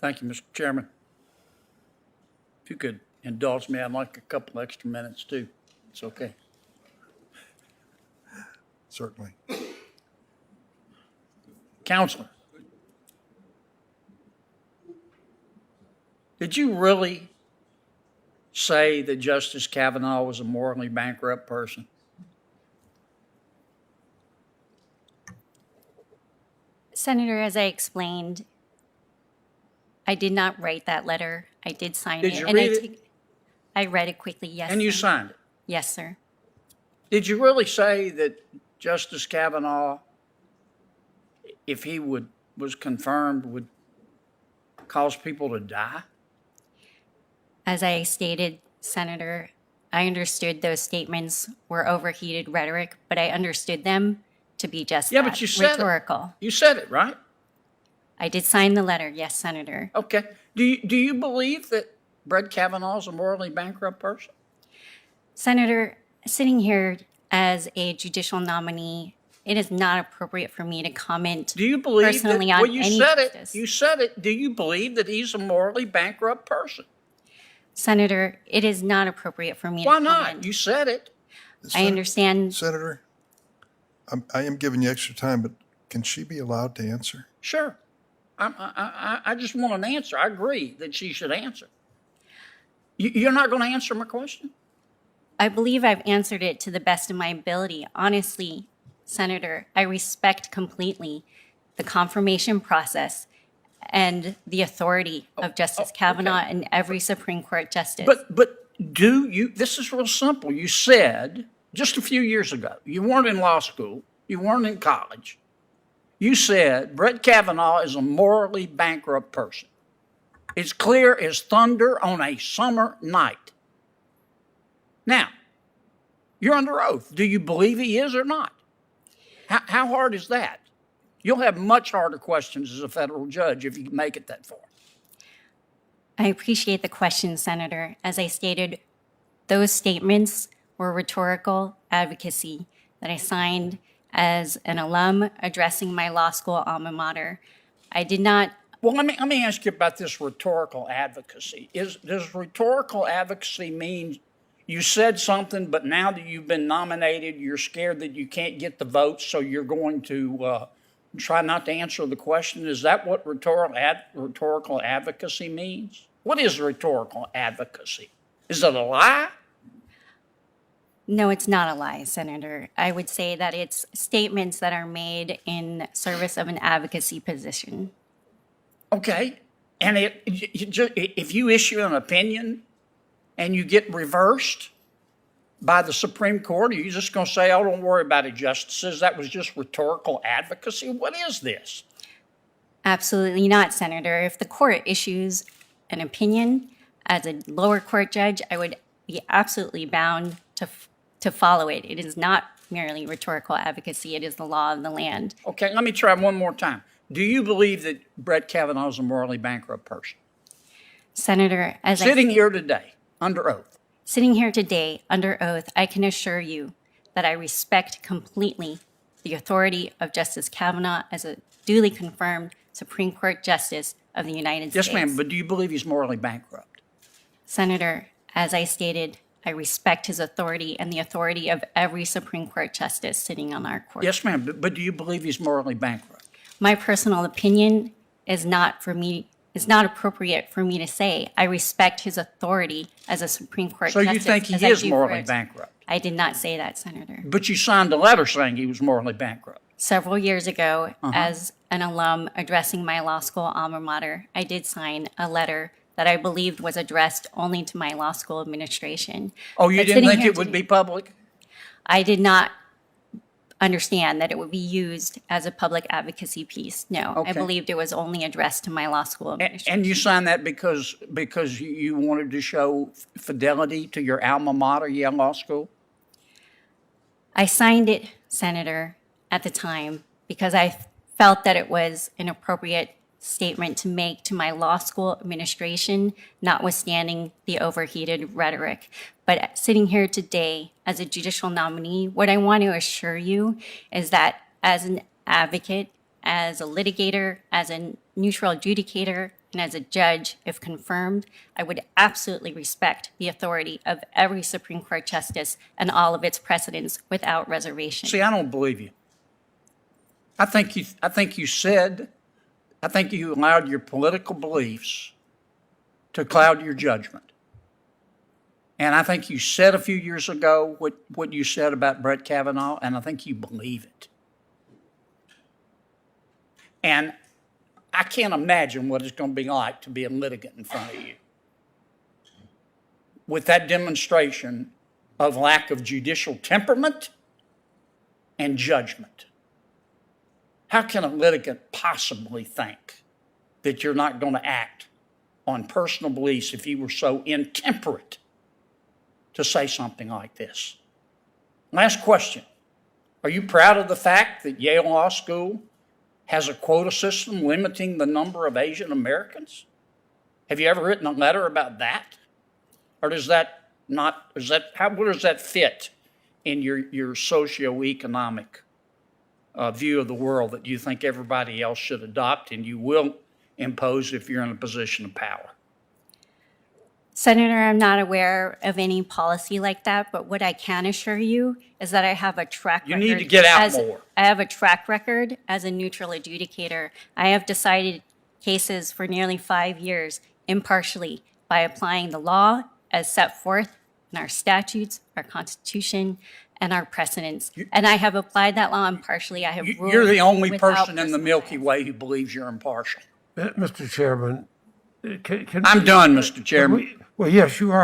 Thank you, Mr. Chairman. If you could indulge me, I'd like a couple extra minutes too. It's okay. Certainly. Counselor, did you really say that Justice Kavanaugh was a morally bankrupt person? Senator, as I explained, I did not write that letter. I did sign Did it. you and read it? I read it quickly, yes. And you sir. signed it. Yes, sir. Did you really say that Justice Kavanaugh, if he was confirmed, would cause people to die? As I stated, Senator, I understood those statements were overheated rhetoric, but I understood them to be just Yeah, that, but you said rhetorical. it. You said it, right? I did sign the letter, yes, Senator. Okay. Do you believe that Brett Kavanaugh is a morally bankrupt person? Senator, sitting here as a judicial nominee, it is not appropriate for me to comment Do you believe personally that, on well, you any said justice. it. You said it. Do you believe that he's a morally bankrupt person? Senator, it is not appropriate for me Why to not? comment. You said it. I understand. Senator, I am giving you extra time, but can she be allowed to answer? Sure. I just want an answer. I agree that she should answer. You're not going to answer my question? I believe I've answered it to the best of my ability. Honestly, Senator, I respect completely the confirmation process and the authority of Justice Kavanaugh okay. and every Supreme Court justice. But do you, this is real simple. You said just a few years ago, you weren't in law school, you weren't in college. You said Brett Kavanaugh is a morally bankrupt person. It's clear as thunder on a summer night. Now, you're under oath. Do you believe he is or not? How hard is that? You'll have much harder questions as a federal judge if you make it that far. I appreciate the question, Senator. As I stated, those statements were rhetorical advocacy that I signed as an alum addressing my law school alma mater. I did not. Well, let me ask you about this rhetorical advocacy. Does rhetorical advocacy mean you said something, but now that you've been nominated, you're scared that you can't get the votes, so you're going to try not to answer the question? Is that what rhetorical advocacy means? What is rhetorical advocacy? Is it a lie? No, it's not a lie, Senator. I would say that it's statements that are made in service of an advocacy position. Okay. And if you issue an opinion and you get reversed by the Supreme Court, are you just going to say, oh, don't worry about it, justices, that was just rhetorical advocacy? What is this? Absolutely not, Senator. If the court issues an opinion as a lower court judge, I would be absolutely bound to follow it. It is not merely rhetorical advocacy. It is the law of the land. Okay, let me try one more time. Do you believe that Brett Kavanaugh is a morally bankrupt person? Senator, Sitting here today, under oath. Sitting here today under oath, I can assure you that I respect completely the authority of Justice Kavanaugh as a duly confirmed Supreme Court Justice of the United States. Yes, ma'am, but do you believe he's morally bankrupt? Senator, as I stated, I respect his authority and the authority of every Supreme Court Justice sitting on our court. Yes, ma'am, but do you believe he's morally bankrupt? My personal opinion is not appropriate for me to say. I respect his authority as a Supreme Court So Justice. you think he as I is do morally for- bankrupt? I did not say that, Senator. But you signed a letter saying he was morally bankrupt. Several years ago, as an alum addressing my law school alma mater, I did sign a letter that I believed was addressed only to my law school administration. Oh, you But didn't sitting think here it would today- be public? I did not understand that it would be used as a public advocacy piece. No, I Okay. believed it was only addressed to my law school administration. And you signed that because you wanted to show fidelity to your alma mater, Yale Law School? I signed it, Senator, at the time because I felt that it was an appropriate statement to make to my law school administration, notwithstanding the overheated rhetoric. But sitting here today as a judicial nominee, what I want to assure you is that as an advocate, as a litigator, as a neutral adjudicator, and as a judge, if confirmed, I would absolutely respect the authority of every Supreme Court justice and all of its precedents without reservation. See, I don't believe you. I think you allowed your political beliefs to cloud your judgment. And I think you said a few years ago what you said about Brett Kavanaugh, and I think you believe it. And I can't imagine what it's going to be like to be a litigant in front of you with that demonstration of lack of judicial temperament and judgment. How can a litigant possibly think that you're not going to act on personal beliefs if you were so intemperate to say something like this? Last question. Are you proud of the fact that Yale Law School has a quota system limiting the number of Asian Americans? Have you ever written a letter about that? Or does that not, where does that fit in your socioeconomic view of the world that you think everybody else should adopt and you will impose if you're in a position of power? Senator, I'm not aware of any policy like that, but what I can assure you is that I have a track record. You need to get out more. I have a track record as a neutral adjudicator. I have decided cases for nearly 5 years impartially by applying the law as set forth in our statutes, our Constitution, and our precedents. And I have applied that law impartially. I have ruled You're the only without person in the personal Milky bias. Way who believes you're impartial. Mr. Chairman, I'm done, Mr. Chairman. Well, yes, you are.